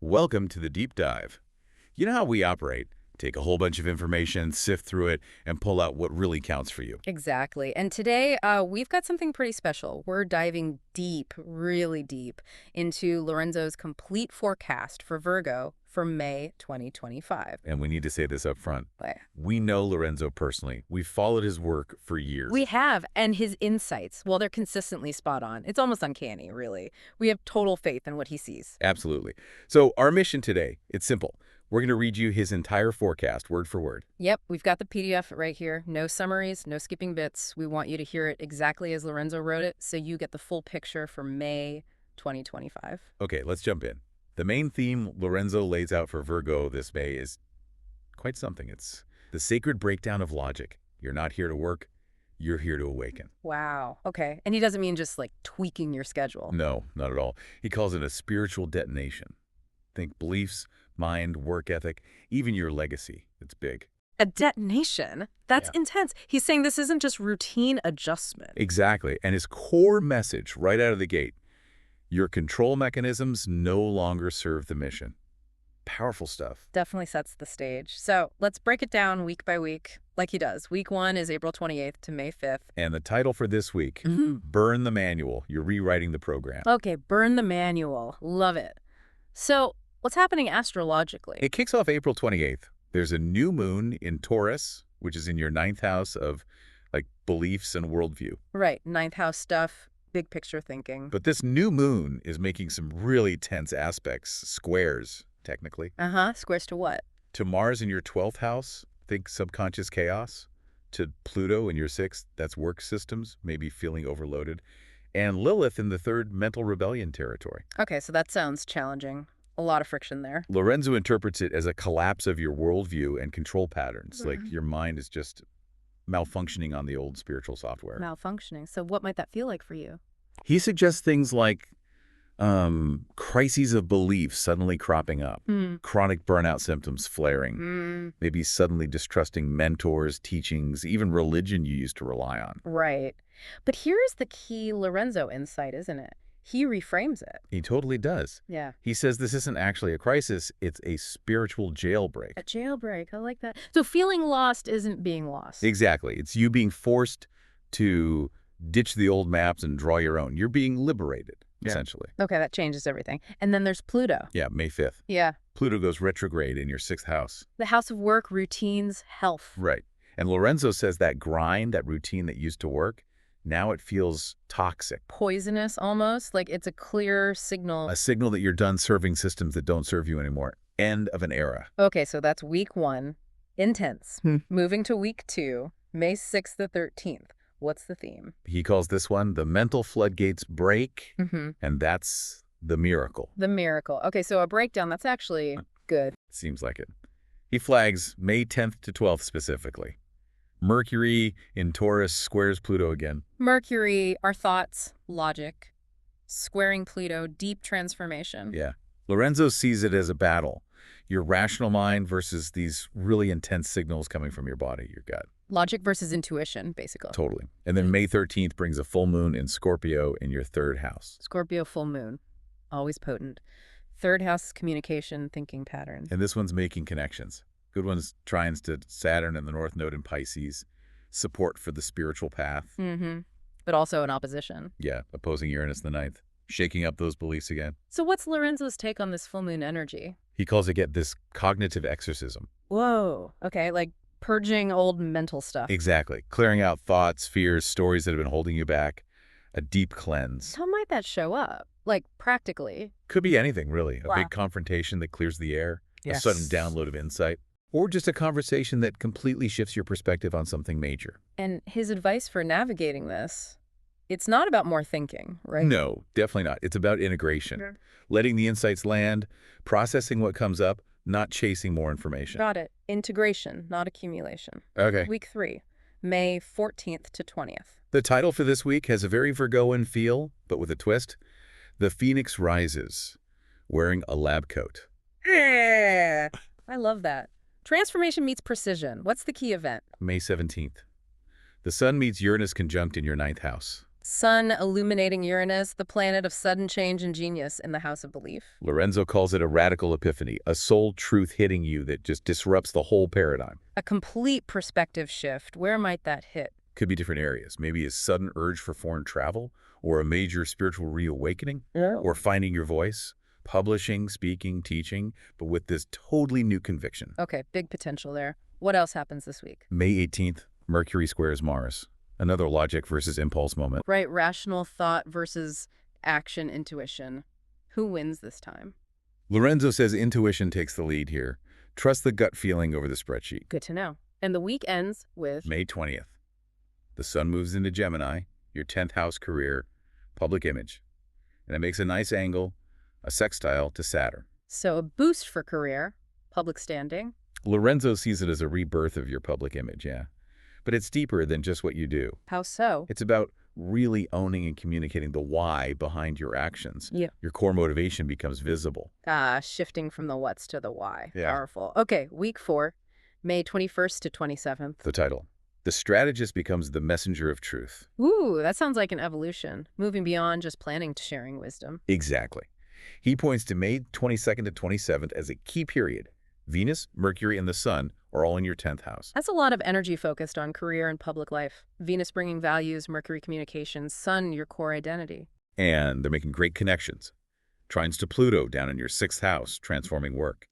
Welcome to the deep dive. You know how we operate. Take a whole bunch of information, sift through it, and pull out what really counts for you. Exactly. And today, we've got something pretty special. We're diving deep, really deep, into Lorenzo's complete forecast for Virgo for May 2025. And we need to say this up front. But We know Lorenzo personally. We've followed his work for years. we have, and his insights, well, they're consistently spot on. It's almost uncanny, really. We have total faith in what he sees. Absolutely. So our mission today, it's simple. We're going to read you his entire forecast, word for word. Yep, we've got the PDF right here. No summaries, no skipping bits. We want you to hear it exactly as Lorenzo wrote it, so you get the full picture for May 2025. Okay, let's jump in. The main theme Lorenzo lays out for Virgo this May is quite something. It's the sacred breakdown of logic. You're not here to work. You're here to awaken. Wow. Okay. And he doesn't mean just like tweaking your schedule. No, not at all. He calls it a spiritual detonation. Think beliefs, mind, work ethic, even your legacy. It's big. A detonation? That's Yeah. intense. He's saying this isn't just routine adjustment. Exactly. And his core message right out of the gate, your control mechanisms no longer serve the mission. Powerful stuff. Definitely sets the stage. So let's break it down week by week, like he does. Week 1 is April 28th to May 5th. And the title for this week, Burn the Manual. You're rewriting the program. Okay, burn the manual. Love it. So what's happening astrologically? It kicks off April 28th. There's a new moon in Taurus, which is in your ninth house of like beliefs and worldview. Right, ninth house stuff, big picture thinking. But this new moon is making some really tense aspects, squares, technically. Squares to what? To Mars in your 12th house, think subconscious chaos. To Pluto in your 6th, that's work systems, maybe feeling overloaded. And Lilith in the 3rd, mental rebellion territory. Okay, so that sounds challenging. A lot of friction there. Lorenzo interprets it as a collapse of your worldview and control patterns, like your mind is just malfunctioning on the old spiritual software. Malfunctioning. So what might that feel like for you? He suggests things like crises of belief suddenly cropping up, chronic burnout symptoms flaring, maybe suddenly distrusting mentors, teachings, even religion you used to rely on. Right. But here's the key Lorenzo insight, isn't it? He reframes it. He totally does. Yeah. He says this isn't actually a crisis, it's a spiritual jailbreak. A jailbreak. I like that. So feeling lost isn't being lost. Exactly. It's you being forced to ditch the old maps and draw your own. You're being liberated, essentially. Okay, that changes everything. And then there's Pluto. Yeah, May 5th. Yeah. Pluto goes retrograde in your 6th house. The house of work, routines, health. Right. And Lorenzo says that grind, that routine that used to work, now it feels toxic. Poisonous almost. Like it's a clear signal. A signal that you're done serving systems that don't serve you anymore. End of an era. Okay, so that's week 1. Intense. Moving to week 2, May 6th to 13th. What's the theme? He calls this one the mental floodgates break, and that's the miracle. The miracle. Okay, so a breakdown, that's actually good. Seems like it. He flags May 10th to 12th specifically. Mercury in Taurus squares Pluto again. Mercury, our thoughts, logic. Squaring Pluto, deep transformation. Yeah. Lorenzo sees it as a battle. Your rational mind versus these really intense signals coming from your body, your gut. Logic versus intuition, basically. Totally. And then May 13th brings a full moon in Scorpio in your 3rd house. Scorpio full moon, always potent. 3rd house, communication, thinking patterns. And this one's making connections. Good ones, trines to Saturn and the North Node in Pisces. Support for the spiritual path. But also in opposition. Yeah, opposing Uranus in the 9th. Shaking up those beliefs again. So what's Lorenzo's take on this full moon energy? He calls it this cognitive exorcism. Whoa. Okay, like purging old mental stuff. Exactly. Clearing out thoughts, fears, stories that have been holding you back. A deep cleanse. How might that show up? Like practically? Could be anything, really. A Wow. big confrontation that clears the air. Yes. A sudden download of insight. Or just a conversation that completely shifts your perspective on something major. And his advice for navigating this, it's not about more thinking, right? No, definitely not. It's about integration. Letting the insights land, processing what comes up, not chasing more information. Got it. Integration, not accumulation. Okay. Week 3, May 14th to 20th. The title for this week has a very Virgoan feel, but with a twist. The Phoenix Rises, wearing a lab coat. I love that. Transformation meets precision. What's the key event? May 17th. The Sun meets Uranus conjunct in your 9th house. Sun illuminating Uranus, the planet of sudden change and genius in the house of belief. Lorenzo calls it a radical epiphany, a soul truth hitting you that just disrupts the whole paradigm. A complete perspective shift. Where might that hit? Could be different areas. Maybe a sudden urge for foreign travel, or a major spiritual reawakening, or finding your voice, publishing, speaking, teaching, but with this totally new conviction. Okay, big potential there. What else happens this week? May 18th, Mercury squares Mars. Another logic versus impulse moment. Right, rational thought versus action, intuition. Who wins this time? Lorenzo says intuition takes the lead here. Trust the gut feeling over the spreadsheet. Good to know. And the week ends with May 20th. The sun moves into Gemini, your 10th house career, public image. And it makes a nice angle, a sextile to Saturn. So a boost for career, public standing. Lorenzo sees it as a rebirth of your public image, yeah. But it's deeper than just what you do. How so? It's about really owning and communicating the why behind your actions. Yeah. Your core motivation becomes visible. Shifting from the what's to the why. Yeah. Powerful. Okay, week 4, May 21st to 27th. The title. The strategist becomes the messenger of truth. Ooh, that sounds like an evolution, moving beyond just planning to sharing wisdom. Exactly. He points to May 22nd to 27th as a key period. Venus, Mercury, and the Sun are all in your 10th house. That's a lot of energy focused on career and public life. Venus bringing values, Mercury communications, Sun your core identity. And they're making great connections. Trines to Pluto down in your 6th house, transforming work.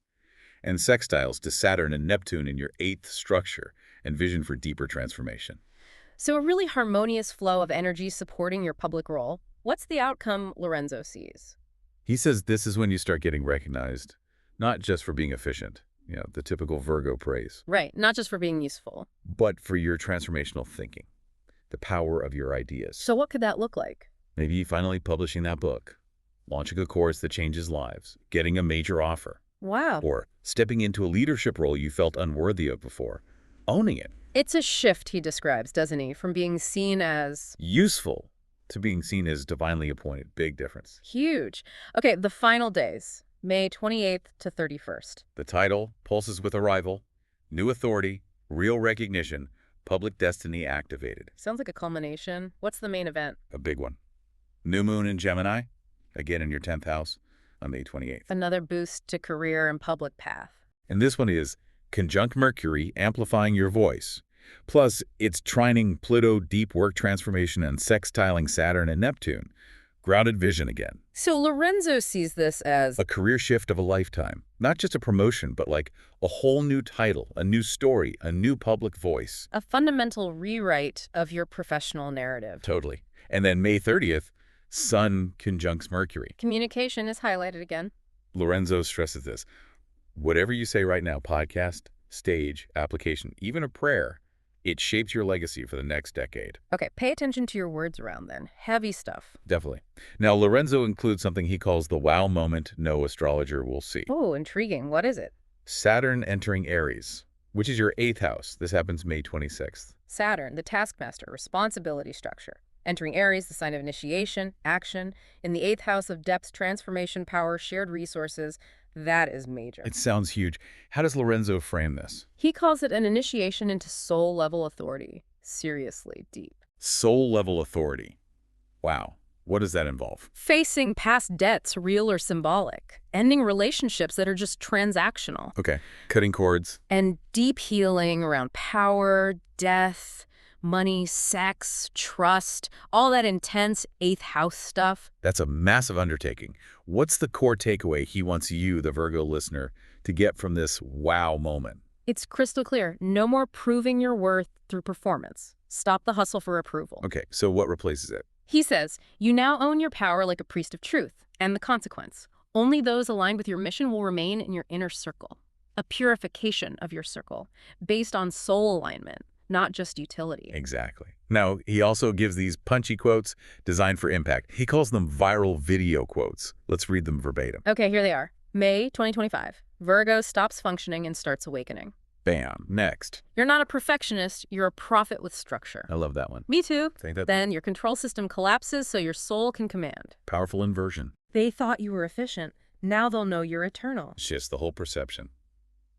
And sextiles to Saturn and Neptune in your 8th structure and vision for deeper transformation. So a really harmonious flow of energy supporting your public role. What's the outcome Lorenzo sees? He says this is when you start getting recognized, not just for being efficient, the typical Virgo praise, Right, not just for being useful. but for your transformational thinking, the power of your ideas. So what could that look like? Maybe finally publishing that book, launching a course that changes lives, getting a major offer, Wow. or stepping into a leadership role you felt unworthy of before, owning it. It's a shift, he describes, doesn't he? From being seen as Useful to being seen as divinely appointed. Big difference. huge. Okay, the final days, May 28th to 31st. The title, Pulses with Arrival, New Authority, Real Recognition, Public Destiny Activated. Sounds like a culmination. What's the main event? A big one. New Moon in Gemini, again in your 10th house, on May 28th. Another boost to career and public path. And this one is conjunct Mercury, amplifying your voice. Plus, it's trining Pluto, deep work transformation, and sextiling Saturn and Neptune. Grounded vision again. So Lorenzo sees this as A career shift of a lifetime. Not just a promotion, but like a whole new title, a new story, a new public voice. a fundamental rewrite of your professional narrative. Totally. And then May 30th, Sun conjuncts Mercury. Communication is highlighted again. Lorenzo stresses this. Whatever you say right now, podcast, stage, application, even a prayer, it shapes your legacy for the next decade. Okay, pay attention to your words around then. Heavy stuff. Definitely. Now, Lorenzo includes something he calls the wow moment no astrologer will see. Oh, intriguing. What is it? Saturn entering Aries, which is your 8th house. This happens May 26th. Saturn, the taskmaster, responsibility structure. Entering Aries, the sign of initiation, action. In the 8th house of depth, transformation, power, shared resources. That is major. It sounds huge. How does Lorenzo frame this? He calls it an initiation into soul-level authority. Seriously deep. Soul-level authority. Wow. What does that involve? Facing past debts, real or symbolic. Ending relationships that are just transactional. Okay. Cutting cords. And deep healing around power, death, money, sex, trust, all that intense 8th house stuff. That's a massive undertaking. What's the core takeaway he wants you, the Virgo listener, to get from this wow moment? It's crystal clear. No more proving your worth through performance. Stop the hustle for approval. Okay, so what replaces it? He says, you now own your power like a priest of truth, and the consequence. Only those aligned with your mission will remain in your inner circle. A purification of your circle, based on soul alignment, not just utility. Exactly. Now, he also gives these punchy quotes designed for impact. He calls them viral video quotes. Let's read them verbatim. Okay, here they are. May 2025. Virgo stops functioning and starts awakening. Bam. Next. You're not a perfectionist, you're a prophet with structure. I love that one. Me too. Think that Then your control system collapses so your soul can command. powerful inversion. They thought you were efficient. Now they'll know you're eternal. Shifts the whole perception.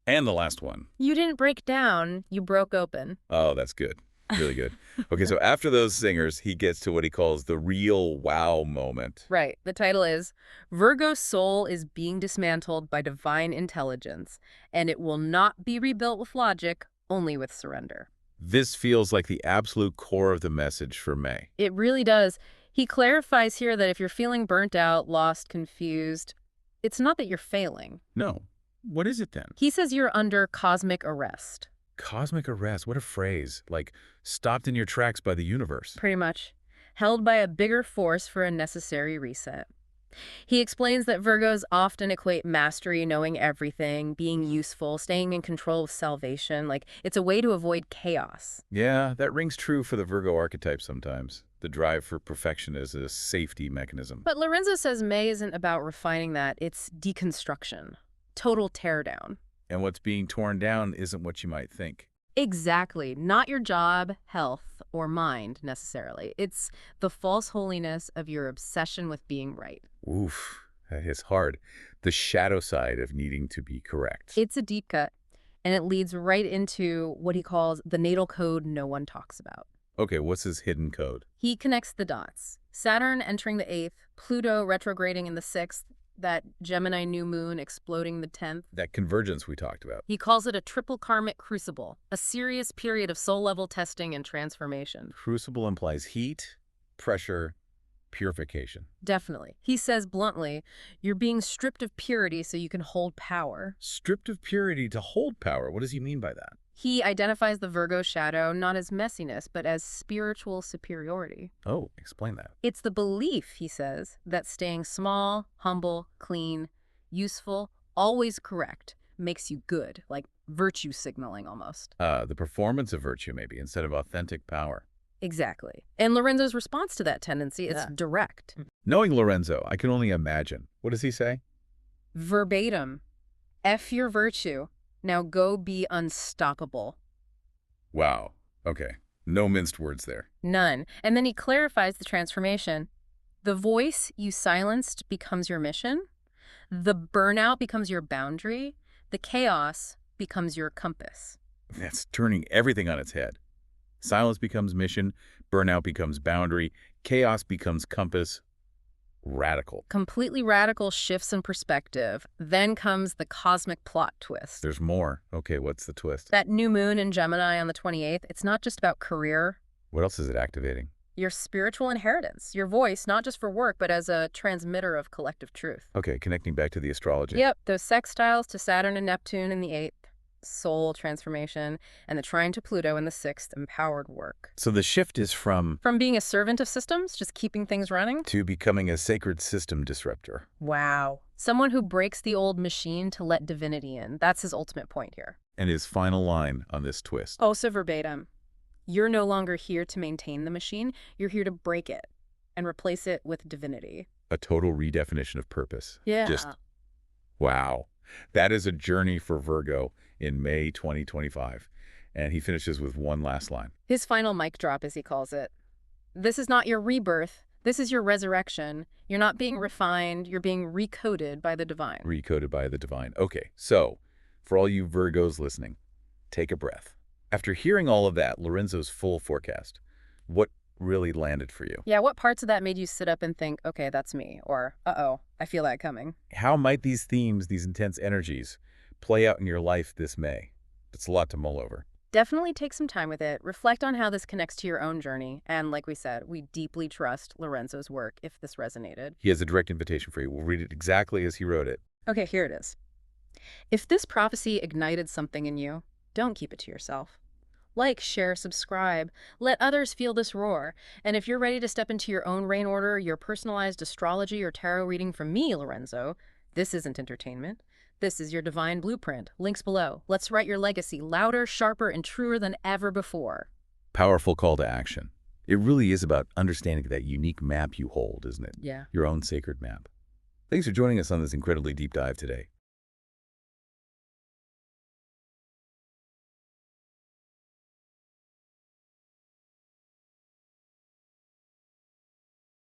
And the last one. You didn't break down, you broke open. Oh, that's good. Really good. Okay, so after those singers, he gets to what he calls the real wow moment. Right. The title is Virgo's soul is being dismantled by divine intelligence, and it will not be rebuilt with logic, only with surrender. This feels like the absolute core of the message for May. It really does. He clarifies here that if you're feeling burnt out, lost, confused, it's not that you're failing. No. What is it then? He says you're under cosmic arrest. Cosmic arrest, what a phrase. Like, stopped in your tracks by the universe. Pretty much. Held by a bigger force for a necessary reset. He explains that Virgos often equate mastery, knowing everything, being useful, staying in control of salvation. Like, it's a way to avoid chaos. Yeah, that rings true for the Virgo archetype sometimes. The drive for perfection is a safety mechanism. But Lorenzo says May isn't about refining that. It's deconstruction. Total teardown. And what's being torn down isn't what you might think. Exactly. Not your job, health, or mind, necessarily. It's the false holiness of your obsession with being right. Oof, that hits hard. The shadow side of needing to be correct. It's a deep cut, and it leads right into what he calls the natal code no one talks about. Okay, what's his hidden code? He connects the dots. Saturn entering the 8th, Pluto retrograding in the 6th, that Gemini new moon exploding the 10th. That convergence we talked about. He calls it a triple karmic crucible, a serious period of soul-level testing and transformation. Crucible implies heat, pressure, purification. Definitely. He says bluntly, you're being stripped of purity so you can hold power. Stripped of purity to hold power. What does he mean by that? He identifies the Virgo shadow not as messiness, but as spiritual superiority. Oh, explain that. It's the belief, he says, that staying small, humble, clean, useful, always correct makes you good, like virtue signaling almost. The performance of virtue, maybe, instead of authentic power. Exactly. And Lorenzo's response to that tendency is direct. Knowing Lorenzo, I can only imagine. What does he say? Verbatim. F your virtue. Now go be unstoppable. Wow. Okay. No minced words there. None. And then he clarifies the transformation. The voice you silenced becomes your mission. The burnout becomes your boundary. The chaos becomes your compass. That's turning everything on its head. Silence becomes mission, burnout becomes boundary, chaos becomes compass. Radical. Completely radical shifts in perspective. Then comes the cosmic plot twist. There's more. Okay, what's the twist? That new moon in Gemini on the 28th, it's not just about career. What else is it activating? Your spiritual inheritance, your voice, not just for work, but as a transmitter of collective truth. Okay, connecting back to the astrology. Yep, those sextiles to Saturn and Neptune in the 8th, soul transformation, and the trine to Pluto in the 6th, empowered work. So the shift is from being a servant of systems, just keeping things running, to becoming a sacred system disruptor. Wow. Someone who breaks the old machine to let divinity in. That's his ultimate point here. And his final line on this twist. Also verbatim. You're no longer here to maintain the machine. You're here to break it and replace it with divinity. A total redefinition of purpose. Yeah. Just, wow. That is a journey for Virgo in May 2025. And he finishes with one last line. His final mic drop, as he calls it. This is not your rebirth. This is your resurrection. You're not being refined. You're being recoded by the divine. Recoded by the divine. Okay, so for all you Virgos listening, take a breath. After hearing all of that, Lorenzo's full forecast, what really landed for you? Yeah, what parts of that made you sit up and think, okay, that's me, or uh-oh, I feel that coming? How might these themes, these intense energies, play out in your life this May? It's a lot to mull over. Definitely take some time with it. Reflect on how this connects to your own journey. And like we said, we deeply trust Lorenzo's work if this resonated. He has a direct invitation for you. We'll read it exactly as he wrote it. Okay, here it is. If this prophecy ignited something in you, don't keep it to yourself. Like, share, subscribe. Let others feel this roar. And if you're ready to step into your own reign order, your personalized astrology or tarot reading from me, Lorenzo, this isn't entertainment. This is your divine blueprint. Links below. Let's write your legacy louder, sharper, and truer than ever before. Powerful call to action. It really is about understanding that unique map you hold, isn't it? Yeah. Your own sacred map. Thanks for joining us on this incredibly deep dive today.